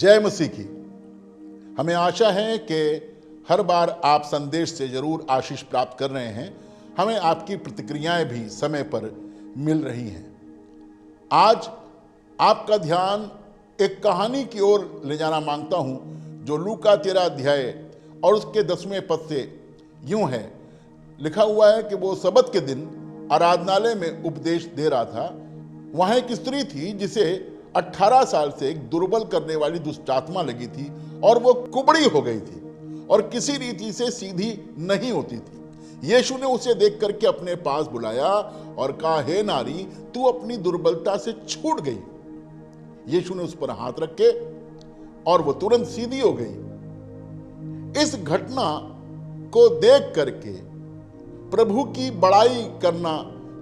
जय मसीह की। हमें आशा है कि हर बार आप संदेश से जरूर आशीष प्राप्त कर रहे हैं। हमें आपकी प्रतिक्रियाएं भी समय पर मिल रही हैं। आज आपका ध्यान एक कहानी की ओर ले जाना मांगता हूं, जो लूका 13 अध्याय और उसके 10वें पद से यूं है। लिखा हुआ है कि वो सबत के दिन आराधनालय में उपदेश दे रहा था। वहां एक स्त्री थी जिसे 18 साल से एक दुर्बल करने वाली दुष्टात्मा लगी थी और वो कुबड़ी हो गई थी और किसी रीति से सीधी नहीं होती थी। यीशु ने उसे देख करके अपने पास बुलाया और कहा, हे नारी, तू अपनी दुर्बलता से छूट गई। यीशु ने उस पर हाथ रखे और वो तुरंत सीधी हो गई। इस घटना को देख करके प्रभु की बड़ाई करना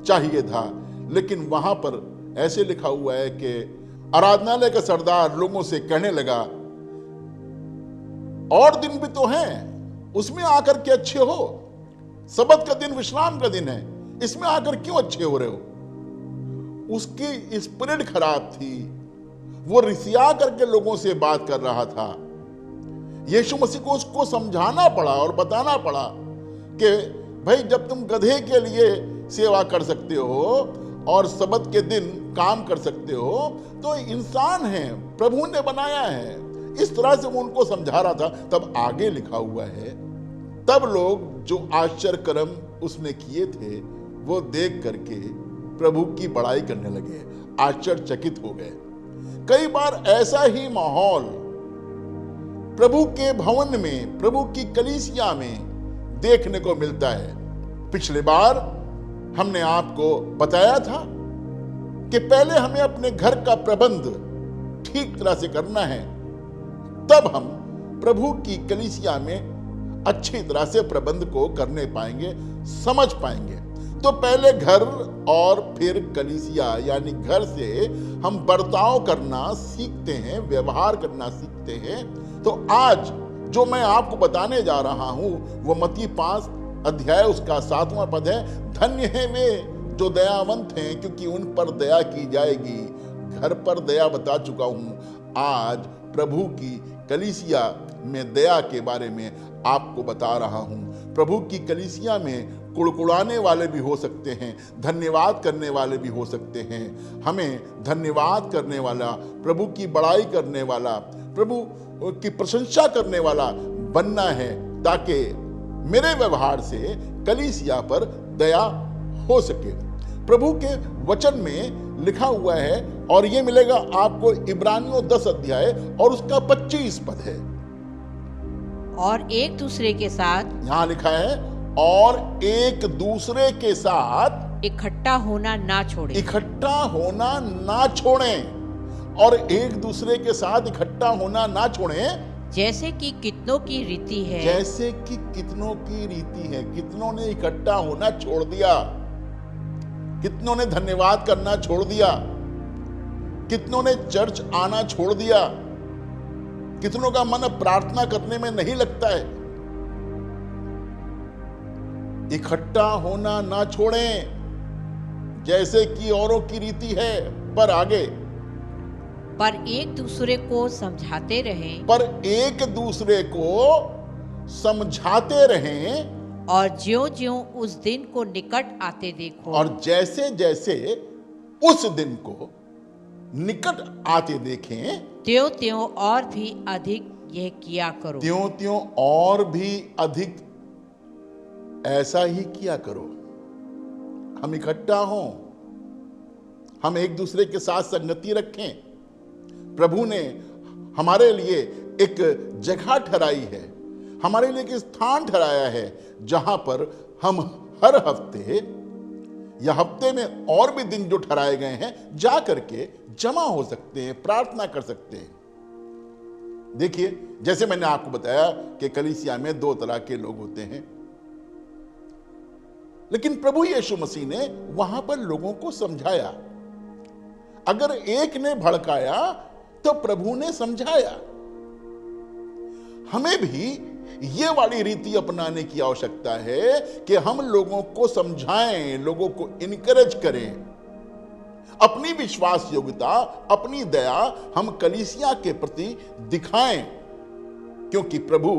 चाहिए था, लेकिन वहां पर ऐसे लिखा हुआ है कि आराधनालय का सरदार लोगों से कहने लगा, और दिन भी तो हैं, उसमें आकर के अच्छे हो। सबत का दिन विश्राम का दिन है, इसमें आकर क्यों अच्छे हो रहे हो। उसकी स्पिरिट खराब थी, वो रिसिया करके लोगों से बात कर रहा था। यीशु मसीह को उसको समझाना पड़ा और बताना पड़ा कि भाई, जब तुम गधे के लिए सेवा कर सकते हो और सबत के दिन काम कर सकते हो, तो इंसान है, प्रभु ने बनाया है। इस तरह से वो उनको समझा रहा था। तब आगे लिखा हुआ है, तब लोग जो आश्चर्य कर्म उसने किए थे वो देख करके प्रभु की बड़ाई करने लगे, आश्चर्यचकित हो गए। कई बार ऐसा ही माहौल प्रभु के भवन में, प्रभु की कलीसिया में देखने को मिलता है। पिछले बार हमने आपको बताया था कि पहले हमें अपने घर का प्रबंध ठीक तरह से करना है, तब हम प्रभु की कलीसिया में अच्छी तरह से प्रबंध को करने पाएंगे, समझ पाएंगे। तो पहले घर और फिर कलीसिया, यानी घर से हम बर्ताव करना सीखते हैं, व्यवहार करना सीखते हैं। तो आज जो मैं आपको बताने जा रहा हूं वो मत्ती 5 अध्याय उसका 7वां पद है। धन्य है वे जो दयावंत हैं, क्योंकि उन पर दया की जाएगी। घर पर दया बता चुका हूं, आज प्रभु की कलीसिया में दया के बारे में आपको बता रहा हूं। प्रभु की कलीसिया में कुड़कुड़ाने वाले भी हो सकते हैं, धन्यवाद करने वाले भी हो सकते हैं। हमें धन्यवाद करने वाला, प्रभु की बड़ाई करने वाला, प्रभु की प्रशंसा करने वाला बनना है, ताकि मेरे व्यवहार से कलीसिया पर दया हो सके। प्रभु के वचन में लिखा हुआ है, और ये मिलेगा आपको इब्रानियों 10 अध्याय और उसका 25 पद है। और एक दूसरे के साथ, यहां लिखा है, और एक दूसरे के साथ इकट्ठा होना ना छोड़े। इकट्ठा होना ना छोड़ें। और एक दूसरे के साथ इकट्ठा होना ना छोड़ें, जैसे कि कितनों की रीति है। जैसे कि कितनों की रीति है। कितनों ने इकट्ठा होना छोड़ दिया, कितनों ने धन्यवाद करना छोड़ दिया, कितनों ने चर्च आना छोड़ दिया, कितनों का मन प्रार्थना करने में नहीं लगता है। इकट्ठा होना ना छोड़ें, जैसे कि औरों की रीति है, पर आगे, पर एक दूसरे को समझाते रहें। पर एक दूसरे को समझाते रहें। और ज्यों-ज्यों उस दिन को निकट आते देखो। और जैसे जैसे उस दिन को निकट आते देखें, त्यों-त्यों और भी अधिक यह किया करो। त्यों-त्यों और भी अधिक ऐसा ही किया करो। हम इकट्ठा हों, हम एक दूसरे के साथ संगति रखें। प्रभु ने हमारे लिए एक जगह ठहराई है, हमारे लिए एक स्थान ठहराया है, जहां पर हम हर हफ्ते या हफ्ते में और भी दिन जो ठहराए गए हैं, जा करके जमा हो सकते हैं, प्रार्थना कर सकते हैं। देखिए, जैसे मैंने आपको बताया कि कलीसिया में 2 तरह के लोग होते हैं, लेकिन प्रभु यीशु मसीह ने वहां पर लोगों को समझाया। अगर एक ने भड़काया तो प्रभु ने समझाया। हमें भी ये वाली रीति अपनाने की आवश्यकता है कि हम लोगों को समझाएं, लोगों को इनकरेज करें। अपनी विश्वास योग्यता, अपनी दया हम कलीसिया के प्रति दिखाएं, क्योंकि प्रभु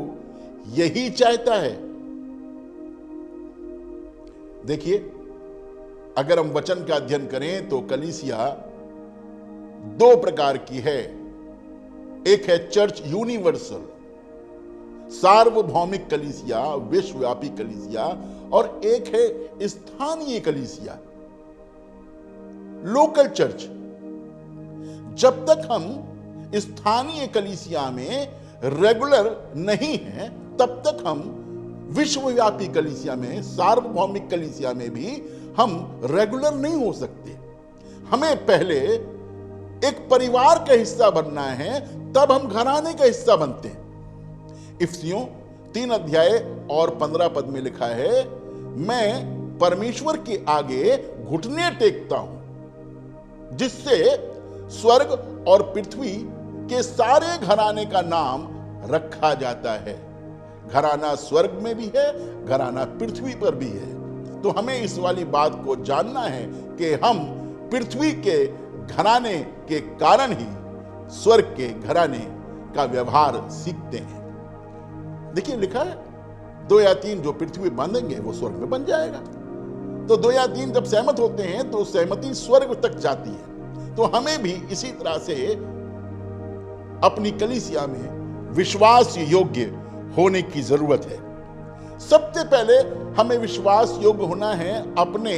यही चाहता है। देखिए, अगर हम वचन का अध्ययन करें तो कलीसिया दो प्रकार की है। एक है चर्च यूनिवर्सल, सार्वभौमिक कलीसिया, विश्वव्यापी कलीसिया, और एक है स्थानीय कलीसिया, लोकल चर्च। जब तक हम स्थानीय कलीसिया में रेगुलर नहीं हैं, तब तक हम विश्वव्यापी कलीसिया में, सार्वभौमिक कलीसिया में भी हम रेगुलर नहीं हो सकते। हमें पहले एक परिवार का हिस्सा बनना है, तब हम घराने का हिस्सा बनते हैं। इफिसियों 3 अध्याय और 15 पद में लिखा है, मैं परमेश्वर के आगे घुटने टेकता हूं, जिससे स्वर्ग और पृथ्वी के सारे घराने का नाम रखा जाता है। घराना स्वर्ग में भी है, घराना पृथ्वी पर भी है। तो हमें इस वाली बात को जानना है कि हम पृथ्वी के घराने के कारण ही स्वर्ग के घराने का व्यवहार सीखते हैं। देखिए, लिखा है 2 या 3 जो पृथ्वी बांधेंगे वो स्वर्ग में बन जाएगा। तो 2 या 3 जब सहमत होते हैं तो सहमति स्वर्ग तक जाती है। तो हमें भी इसी तरह से अपनी कलीसिया में विश्वास योग्य होने की जरूरत है। सबसे पहले हमें विश्वास योग्य होना है अपने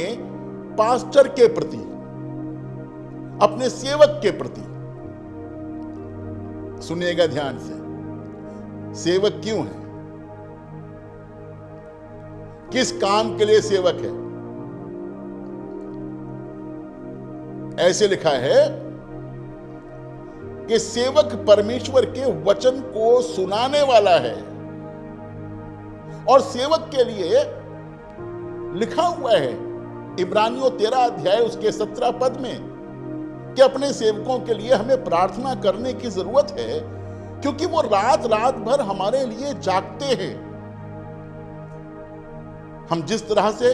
पास्टर के प्रति, अपने सेवक के प्रति। सुनिएगा ध्यान से, सेवक क्यों है, किस काम के लिए सेवक है? ऐसे लिखा है कि सेवक परमेश्वर के वचन को सुनाने वाला है। और सेवक के लिए लिखा हुआ है इब्रानियों 13 अध्याय उसके 17 पद में कि अपने सेवकों के लिए हमें प्रार्थना करने की जरूरत है, क्योंकि वो रात रात भर हमारे लिए जागते हैं। हम जिस तरह से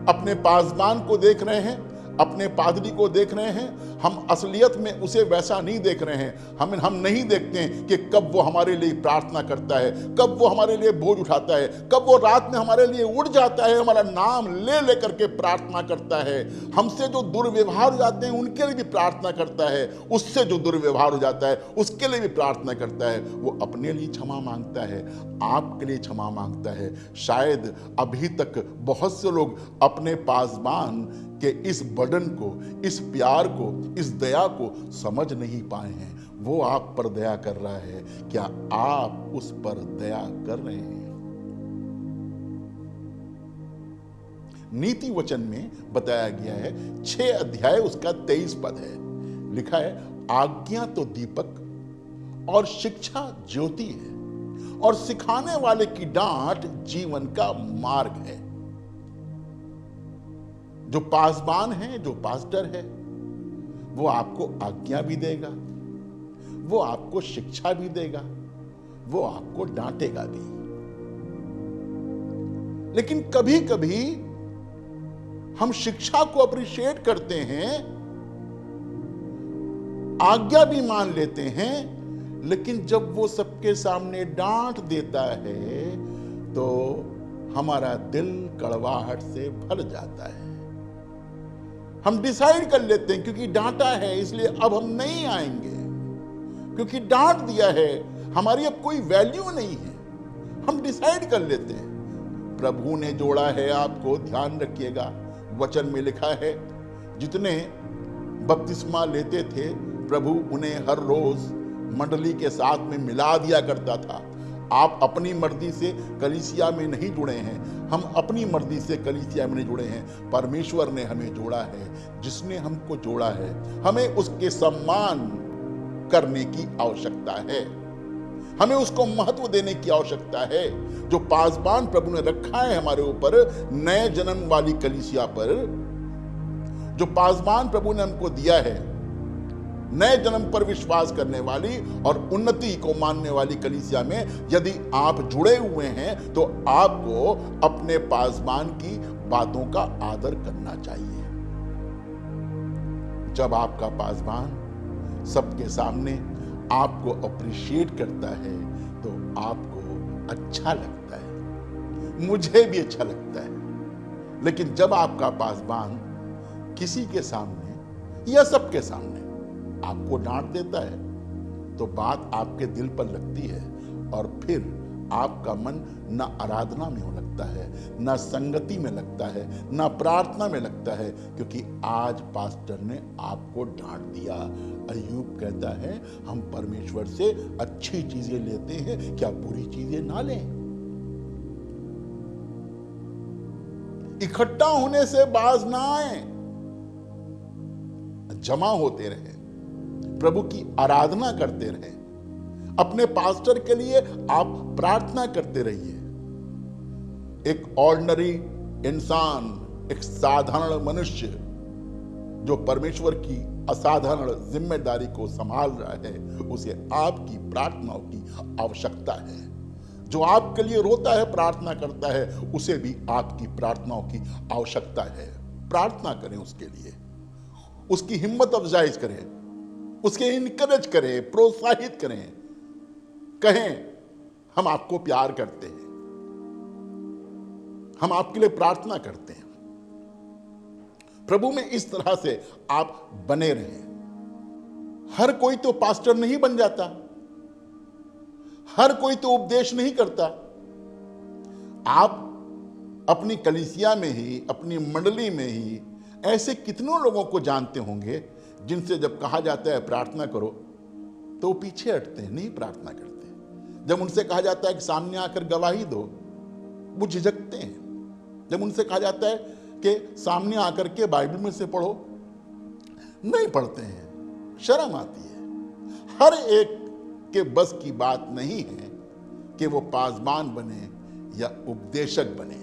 अपने पासबान को देख रहे हैं, अपने पादरी को देख रहे हैं, हम असलियत में उसे वैसा नहीं देख रहे हैं। हम नहीं देखते हैं कि कब वो हमारे लिए प्रार्थना करता है, कब वो हमारे लिए बोझ उठाता है, कब वो रात में हमारे लिए उठ जाता है, हमारा नाम ले लेकर के प्रार्थना करता है। हमसे जो दुर्व्यवहार हो जाते हैं उनके लिए भी प्रार्थना करता है, उससे जो दुर्व्यवहार हो जाता है उसके लिए भी प्रार्थना करता है। वो अपने लिए क्षमा मांगता है, आपके लिए क्षमा मांगता है। शायद अभी तक बहुत से लोग अपने पासबान के इस बर्डन को, इस प्यार को, इस दया को समझ नहीं पाए हैं। वो आप पर दया कर रहा है, क्या आप उस पर दया कर रहे हैं? नीति वचन में बताया गया है 6 अध्याय उसका 23 पद है, लिखा है, आज्ञा तो दीपक और शिक्षा ज्योति है, और सिखाने वाले की डांट जीवन का मार्ग है। जो पासबान है, जो पास्टर है, वो आपको आज्ञा भी देगा, वो आपको शिक्षा भी देगा, वो आपको डांटेगा भी। लेकिन कभी कभी हम शिक्षा को अप्रिशिएट करते हैं, आज्ञा भी मान लेते हैं, लेकिन जब वो सबके सामने डांट देता है तो हमारा दिल कड़वाहट से भर जाता है। हम डिसाइड कर लेते हैं क्योंकि डांटा है इसलिए अब हम नहीं आएंगे, क्योंकि डांट दिया है, हमारी अब कोई वैल्यू नहीं है। हम डिसाइड कर लेते हैं। प्रभु ने जोड़ा है आपको, ध्यान रखिएगा। वचन में लिखा है, जितने बपतिस्मा लेते थे प्रभु उन्हें हर रोज मंडली के साथ में मिला दिया करता था। आप अपनी मर्जी से कलीसिया में नहीं जुड़े हैं, हम अपनी मर्जी से कलीसिया में नहीं जुड़े हैं। परमेश्वर ने हमें जोड़ा है। जिसने हमको जोड़ा है, हमें उसके सम्मान करने की आवश्यकता है, हमें उसको महत्व देने की आवश्यकता है। जो पासबान प्रभु ने रखा है हमारे ऊपर, नए जन्म वाली कलीसिया पर, जो पासबान प्रभु ने हमको दिया है, नए जन्म पर विश्वास करने वाली और उन्नति को मानने वाली कलीसिया में यदि आप जुड़े हुए हैं तो आपको अपने पासबान की बातों का आदर करना चाहिए। जब आपका पासवान सबके सामने आपको अप्रिशिएट करता है तो आपको अच्छा लगता है, मुझे भी अच्छा लगता है। लेकिन जब आपका पासवान किसी के सामने या सबके सामने आपको डांट देता है तो बात आपके दिल पर लगती है और फिर आपका मन न आराधना में हो लगता है, न संगति में लगता है, न प्रार्थना में लगता है, क्योंकि आज पास्टर ने आपको डांट दिया। अय्यूब कहता है हम परमेश्वर से अच्छी चीजें लेते हैं, क्या बुरी चीजें ना लें? इकट्ठा होने से बाज ना आए, जमा होते रहे, प्रभु की आराधना करते रहे, अपने पास्टर के लिए आप प्रार्थना करते रहिए। एक ऑर्डिनरी इंसान, एक साधारण मनुष्य जो परमेश्वर की असाधारण जिम्मेदारी को संभाल रहा है, उसे आपकी प्रार्थनाओं की आवश्यकता है। जो आपके लिए रोता है, प्रार्थना करता है, उसे भी आपकी प्रार्थनाओं की आवश्यकता है। प्रार्थना करें उसके लिए, उसकी हिम्मत अफजाई करें, उसके इनकरेज करें, प्रोत्साहित करें, कहें हम आपको प्यार करते हैं, हम आपके लिए प्रार्थना करते हैं। प्रभु में इस तरह से आप बने रहें। हर कोई तो पास्टर नहीं बन जाता, हर कोई तो उपदेश नहीं करता। आप अपनी कलीसिया में ही, अपनी मंडली में ही ऐसे कितनों लोगों को जानते होंगे जिनसे जब कहा जाता है प्रार्थना करो तो वो पीछे हटते हैं, नहीं प्रार्थना करते। जब उनसे कहा जाता है कि सामने आकर गवाही दो, वो झिझकते हैं। जब उनसे कहा जाता है कि सामने आकर के बाइबल में से पढ़ो, नहीं पढ़ते हैं, शर्म आती है। हर एक के बस की बात नहीं है कि वो पासबान बने या उपदेशक बने,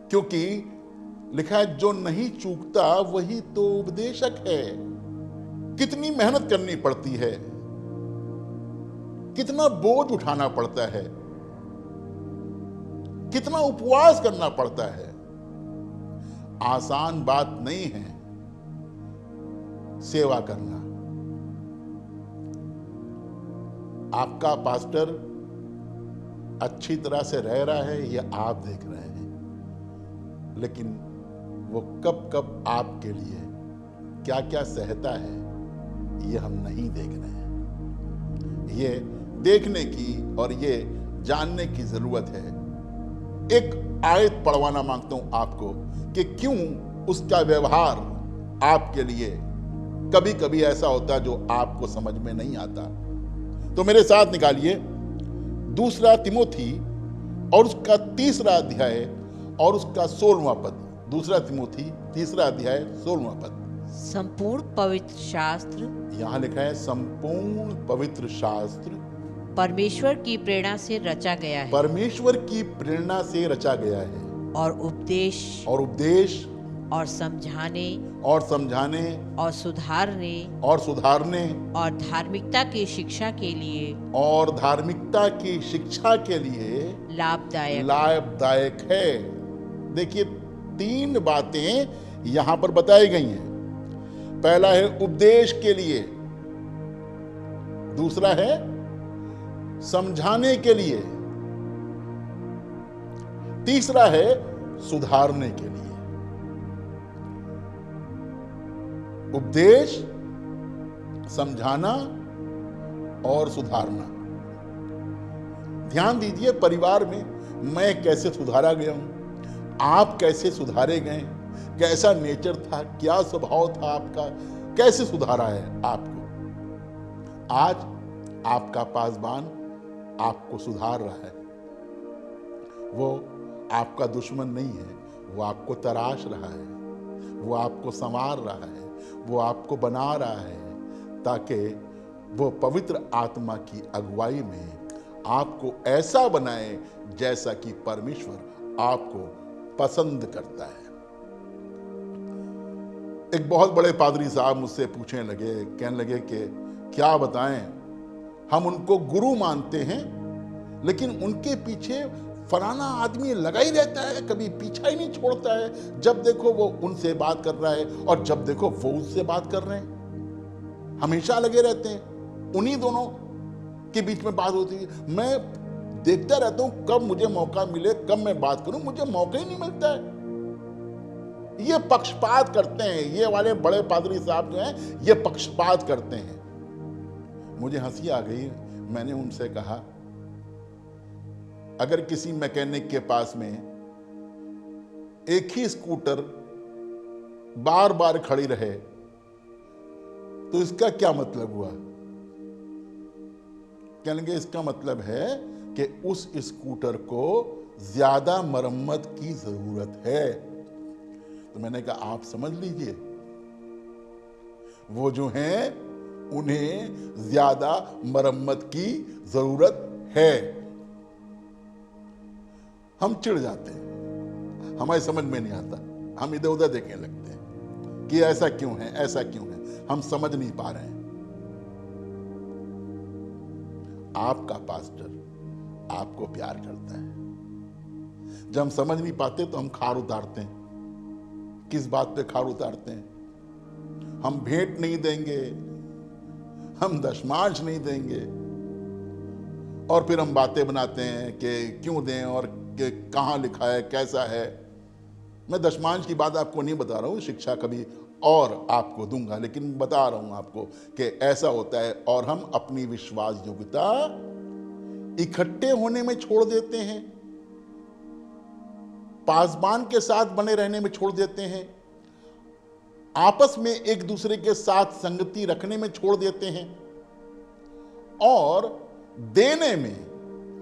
क्योंकि लिखा है जो नहीं चूकता वही तो उपदेशक है। कितनी मेहनत करनी पड़ती है, कितना बोझ उठाना पड़ता है, कितना उपवास करना पड़ता है। आसान बात नहीं है सेवा करना। आपका पास्टर अच्छी तरह से रह रहा है या आप देख रहे हैं, लेकिन वो कब कब आपके लिए क्या क्या सहता है ये हम नहीं देख रहे हैं। ये देखने की और ये जानने की जरूरत है। एक आयत पढ़वाना मांगता हूं आपको कि क्यों उसका व्यवहार आपके लिए कभी कभी ऐसा होता है जो आपको समझ में नहीं आता। तो मेरे साथ निकालिए 2 तिमोथी और उसका 3 अध्याय और उसका 16वां पद। 2 तिमोथी 3 अध्याय 16वां पद। संपूर्ण पवित्र शास्त्र, यहां लिखा है संपूर्ण पवित्र शास्त्र परमेश्वर की प्रेरणा से रचा गया है, परमेश्वर की प्रेरणा से रचा गया है, और उपदेश और समझाने और समझाने और सुधारने और सुधारने और धार्मिकता की शिक्षा के लिए और धार्मिकता की शिक्षा के लिए लाभदायक है। देखिए 3 बातें यहां पर बताई गई हैं। पहला है उपदेश के लिए, दूसरा है समझाने के लिए, तीसरा है सुधारने के लिए। उपदेश, समझाना और सुधारना। ध्यान दीजिए परिवार में मैं कैसे सुधारा गया हूं, आप कैसे सुधारे गए, कैसा नेचर था, क्या स्वभाव था आपका, कैसे सुधारा है आपको। आज आपका पासबान आपको सुधार रहा है। वो आपका दुश्मन नहीं है, वो आपको तराश रहा है, वो आपको संवार रहा है, वो आपको बना रहा है, ताकि वो पवित्र आत्मा की अगुवाई में आपको ऐसा बनाए जैसा कि परमेश्वर आपको पसंद करता है। एक बहुत बड़े पादरी साहब मुझसे पूछने लगे, कहने लगे कि क्या बताएं, हम उनको गुरु मानते हैं लेकिन उनके पीछे फलाना आदमी लगा ही रहता है, कभी पीछा ही नहीं छोड़ता है, जब देखो वो उनसे बात कर रहा है और जब देखो वो उससे बात कर रहे हैं, हमेशा लगे रहते हैं, उन्हीं दोनों के बीच में बात होती है। मैं देखता रहता हूं कब मुझे मौका मिले, कब मैं बात करूं, मुझे मौका ही नहीं मिलता है। ये पक्षपात करते हैं, ये वाले बड़े पादरी साहब जो हैं ये पक्षपात करते हैं। मुझे हंसी आ गई, मैंने उनसे कहा अगर किसी मैकेनिक के पास में एक ही स्कूटर बार बार खड़ी रहे तो इसका क्या मतलब हुआ? कहने लगे इसका मतलब है कि उस स्कूटर को ज्यादा मरम्मत की जरूरत है। तो मैंने कहा आप समझ लीजिए, वो जो हैं उन्हें ज्यादा मरम्मत की जरूरत है। हम चिढ़ जाते हैं, हमारी समझ में नहीं आता, हम इधर उधर देखने लगते हैं कि ऐसा क्यों है, ऐसा क्यों है, हम समझ नहीं पा रहे हैं। आपका पास्टर आपको प्यार करता है। जब हम समझ नहीं पाते तो हम खार उतारते हैं। किस बात पे खार उतारते हैं? हम भेंट नहीं देंगे, हम दशमांश नहीं देंगे, और फिर हम बातें बनाते हैं कि क्यों दें और कि कहां लिखा है, कैसा है। मैं दशमांश की बात आपको नहीं बता रहा हूं, शिक्षा कभी और आपको दूंगा, लेकिन बता रहा हूं आपको कि ऐसा होता है। और हम अपनी विश्वास योग्यता इकट्ठे होने में छोड़ देते हैं, पासबान के साथ बने रहने में छोड़ देते हैं, आपस में एक दूसरे के साथ संगति रखने में छोड़ देते हैं, और देने में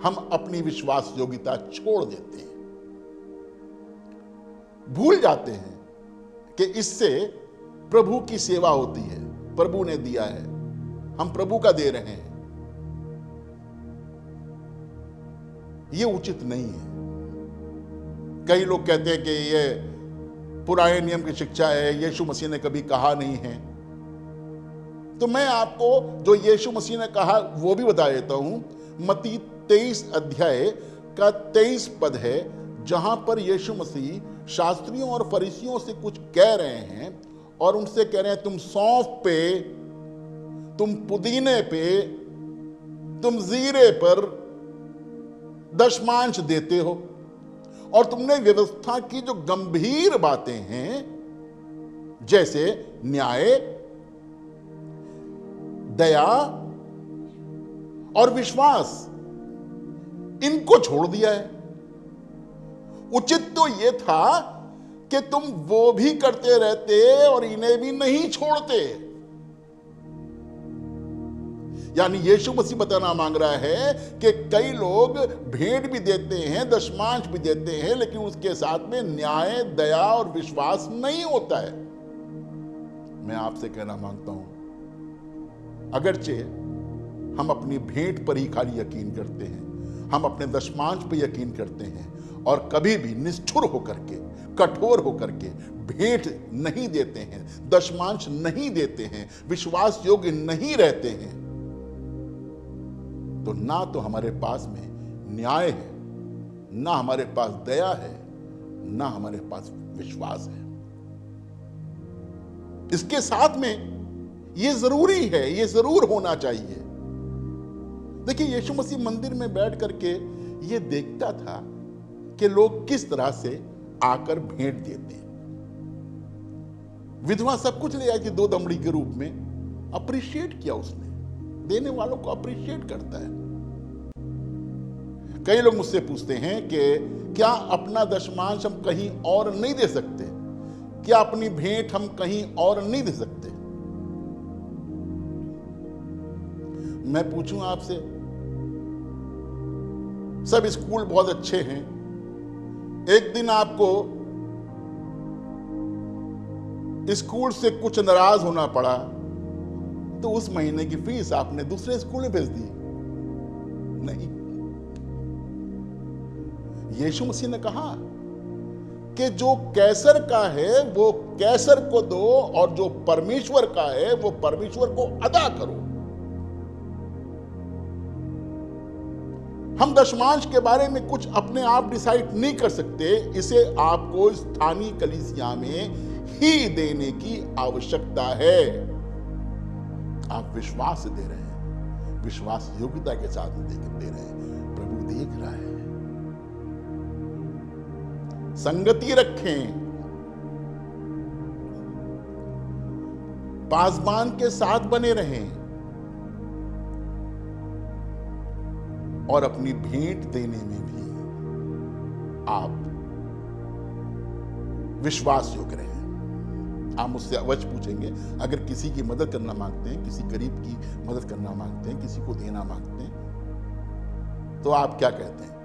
हम अपनी विश्वास योग्यता छोड़ देते हैं। भूल जाते हैं कि इससे प्रभु की सेवा होती है, प्रभु ने दिया है, हम प्रभु का दे रहे हैं। यह उचित नहीं है। कई लोग कहते हैं कि यह पुराने नियम की शिक्षा है, यीशु मसीह ने कभी कहा नहीं है। तो मैं आपको जो यीशु मसीह ने कहा वो भी बता देता हूं। मत्ती 23 अध्याय का 23 पद है, जहां पर यीशु मसीह शास्त्रियों और फरीसियों से कुछ कह रहे हैं और उनसे कह रहे हैं तुम सौंफ पे, तुम पुदीने पे, तुम जीरे पर दशमांश देते हो, और तुमने व्यवस्था की जो गंभीर बातें हैं जैसे न्याय, दया और विश्वास, इनको छोड़ दिया है। उचित तो यह था कि तुम वो भी करते रहते और इन्हें भी नहीं छोड़ते। यानी यीशु मसीह बताना मांग रहा है कि कई लोग भेंट भी देते हैं, दशमांश भी देते हैं, लेकिन उसके साथ में न्याय, दया और विश्वास नहीं होता है। मैं आपसे कहना मांगता हूं, अगरचे हम अपनी भेंट पर ही खाली यकीन करते हैं, हम अपने दशमांश पर यकीन करते हैं, और कभी भी निष्ठुर होकर के, कठोर होकर के भेंट नहीं देते हैं, दशमांश नहीं देते हैं, विश्वास योग्य नहीं रहते हैं, तो ना तो हमारे पास में न्याय है, ना हमारे पास दया है, ना हमारे पास विश्वास है। इसके साथ में यह जरूरी है, यह जरूर होना चाहिए। देखिए, यीशु मसीह मंदिर में बैठ करके यह देखता था कि लोग किस तरह से आकर भेंट देते हैं। विधवा सब कुछ ले आई थी 2 दमड़ी के रूप में, अप्रिशिएट किया उसने, देने वालों को अप्रिशिएट करता है। कई लोग मुझसे पूछते हैं कि क्या अपना दशमांश हम कहीं और नहीं दे सकते, क्या अपनी भेंट हम कहीं और नहीं दे सकते। मैं पूछूं आपसे, सब स्कूल बहुत अच्छे हैं, एक दिन आपको स्कूल से कुछ नाराज होना पड़ा तो उस महीने की फीस आपने दूसरे स्कूल में भेज दी? नहीं। यीशु मसीह ने कहा कि जो कैसर का है वो कैसर को दो, और जो परमेश्वर का है वो परमेश्वर को अदा करो। हम दशमांश के बारे में कुछ अपने आप डिसाइड नहीं कर सकते, इसे आपको स्थानीय कलीसिया में ही देने की आवश्यकता है। आप विश्वास से दे रहे हैं, विश्वास योग्यता के साथ दे रहे हैं, प्रभु देख रहा है। संगति रखें, पासबान के साथ बने रहें और अपनी भेंट देने में भी आप विश्वास योग्य रहें। आप मुझसे अवश्य पूछेंगे, अगर किसी की मदद करना मांगते हैं, किसी गरीब की मदद करना मांगते हैं, किसी को देना मांगते हैं, तो आप क्या कहते हैं?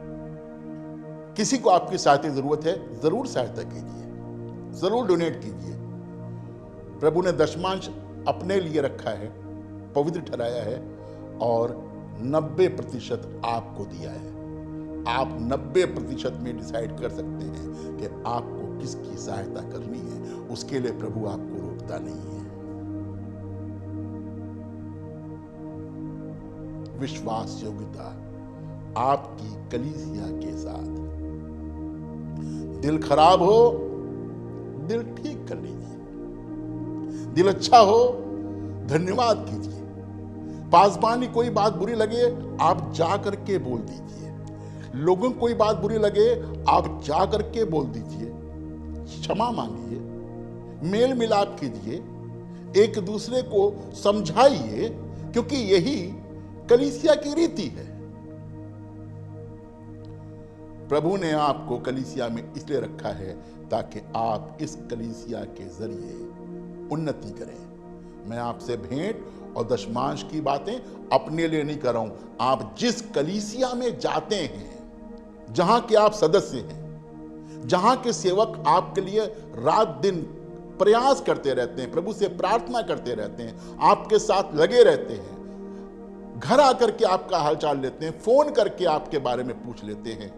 किसी को आपकी सहायता की जरूरत है, जरूर सहायता कीजिए, जरूर डोनेट कीजिए। प्रभु ने दशमांश अपने लिए रखा है, पवित्र ठहराया है और 90% आपको दिया है। आप 90% में डिसाइड कर सकते हैं कि आपको किसकी सहायता करनी है। उसके लिए प्रभु आपको रोकता नहीं है। विश्वास योग्यता आपकी कलीसिया के साथ। दिल खराब हो, दिल ठीक कर लीजिए। दिल अच्छा हो, धन्यवाद कीजिए। पासबानी कोई बात बुरी लगे, आप जा करके बोल दीजिए। लोगों को कोई बात बुरी लगे, आप जा करके बोल दीजिए। क्षमा मांगिए, मेल मिलाप कीजिए, एक दूसरे को समझाइए, क्योंकि यही कलीसिया की रीति है। प्रभु ने आपको कलीसिया में इसलिए रखा है ताकि आप इस कलीसिया के जरिए उन्नति करें। मैं आपसे भेंट और दशमांश की बातें अपने लिए नहीं कर रहा हूं। आप जिस कलीसिया में जाते हैं, जहां के आप सदस्य हैं, जहां के सेवक आपके लिए रात दिन प्रयास करते रहते हैं, प्रभु से प्रार्थना करते रहते हैं, आपके साथ लगे रहते हैं, घर आकर के आपका हालचाल लेते हैं, फोन करके आपके बारे में पूछ लेते हैं,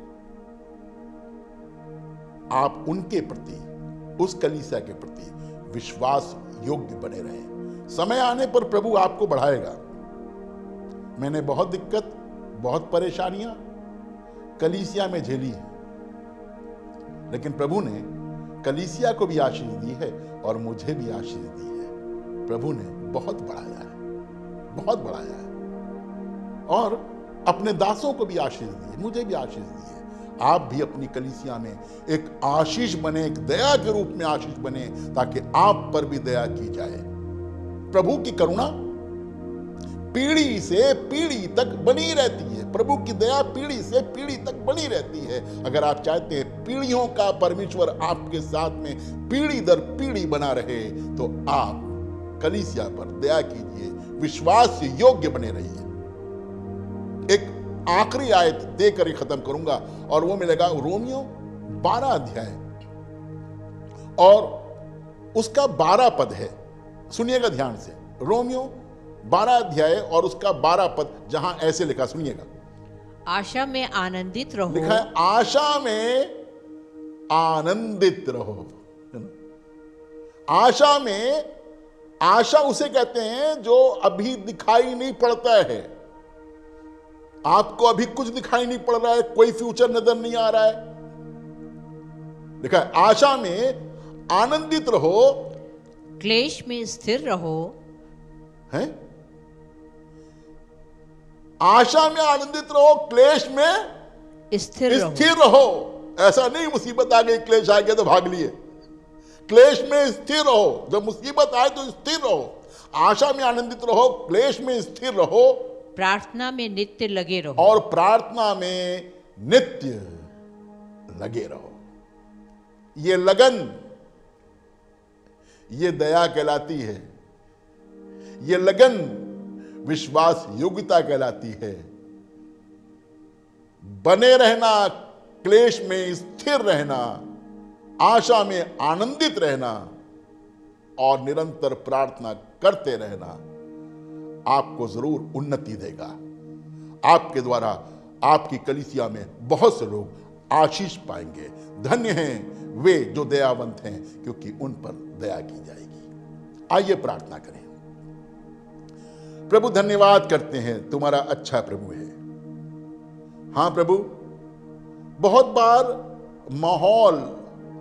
आप उनके प्रति, उस कलीसिया के प्रति विश्वास योग्य बने रहें। समय आने पर प्रभु आपको बढ़ाएगा। मैंने बहुत दिक्कत, बहुत परेशानियां कलीसिया में झेली है, लेकिन प्रभु ने कलीसिया को भी आशीष दी है और मुझे भी आशीष दी है। प्रभु ने बहुत बढ़ाया है, बहुत बढ़ाया है और अपने दासों को भी आशीष दी है, मुझे भी आशीष दी है। आप भी अपनी कलीसिया में एक आशीष बने, एक दया के रूप में आशीष बने, ताकि आप पर भी दया की जाए। प्रभु की करुणा पीढ़ी से पीढ़ी तक बनी रहती है। प्रभु की दया पीढ़ी से पीढ़ी तक बनी रहती है। अगर आप चाहते हैं पीढ़ियों का परमेश्वर आपके साथ में पीढ़ी दर पीढ़ी बना रहे, तो आप कलीसिया पर दया कीजिए, विश्वास योग्य बने रहिए। एक आखिरी आयत देकर ही खत्म करूंगा और वो मिलेगा रोमियो 12 अध्याय और उसका 12 पद है। सुनिएगा ध्यान से, रोमियो 12 अध्याय और उसका 12 पद, जहां ऐसे लिखा, सुनिएगा। आशा में आनंदित रहो। लिखा है, आशा में आनंदित रहो। आशा में, आशा उसे कहते हैं जो अभी दिखाई नहीं पड़ता है। आपको अभी कुछ दिखाई नहीं पड़ रहा है, कोई फ्यूचर नजर नहीं आ रहा है। देखा, आशा में आनंदित रहो, क्लेश में स्थिर रहो। हैं? आशा में आनंदित रहो, क्लेश में स्थिर रहो। ऐसा नहीं मुसीबत आ गई, क्लेश आ गया तो भाग लिए। क्लेश में स्थिर रहो, जब मुसीबत आए तो स्थिर रहो। आशा में आनंदित रहो, क्लेश में स्थिर रहो, प्रार्थना में नित्य लगे रहो। और प्रार्थना में नित्य लगे रहो। ये लगन, ये दया कहलाती है। ये लगन विश्वास योग्यता कहलाती है। बने रहना, क्लेश में स्थिर रहना, आशा में आनंदित रहना और निरंतर प्रार्थना करते रहना आपको जरूर उन्नति देगा। आपके द्वारा आपकी कलीसिया में बहुत से लोग आशीष पाएंगे। धन्य हैं वे जो दयावंत हैं, क्योंकि उन पर दया की जाएगी। आइए प्रार्थना करें। प्रभु, धन्यवाद करते हैं, तुम्हारा अच्छा प्रभु है। हाँ प्रभु, बहुत बार माहौल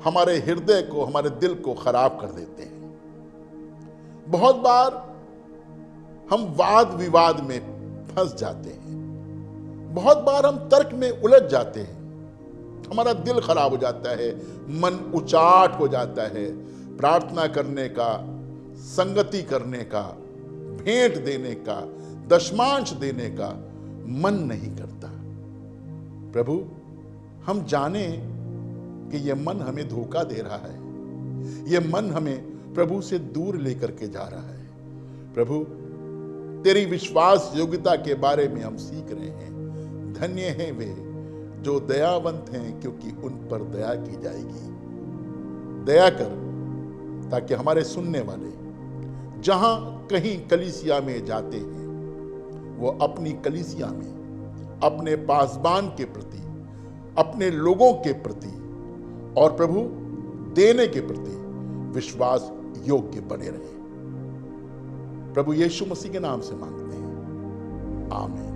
हमारे हृदय को, हमारे दिल को खराब कर देते हैं। बहुत बार हम वाद विवाद में फंस जाते हैं। बहुत बार हम तर्क में उलझ जाते हैं। हमारा दिल खराब हो जाता है, मन उचाट हो जाता है। प्रार्थना करने का, संगति करने का, भेंट देने का, दशमांश देने का मन नहीं करता। प्रभु, हम जाने कि यह मन हमें धोखा दे रहा है, यह मन हमें प्रभु से दूर लेकर के जा रहा है। प्रभु, तेरी विश्वास योग्यता के बारे में हम सीख रहे हैं। धन्य हैं वे जो दयावंत हैं, क्योंकि उन पर दया की जाएगी। दया कर, ताकि हमारे सुनने वाले जहां कहीं कलीसिया में जाते हैं, वो अपनी कलीसिया में अपने पासबान के प्रति, अपने लोगों के प्रति और प्रभु देने के प्रति विश्वास योग्य बने रहे। प्रभु यीशु मसीह के नाम से मांगते हैं, आमीन।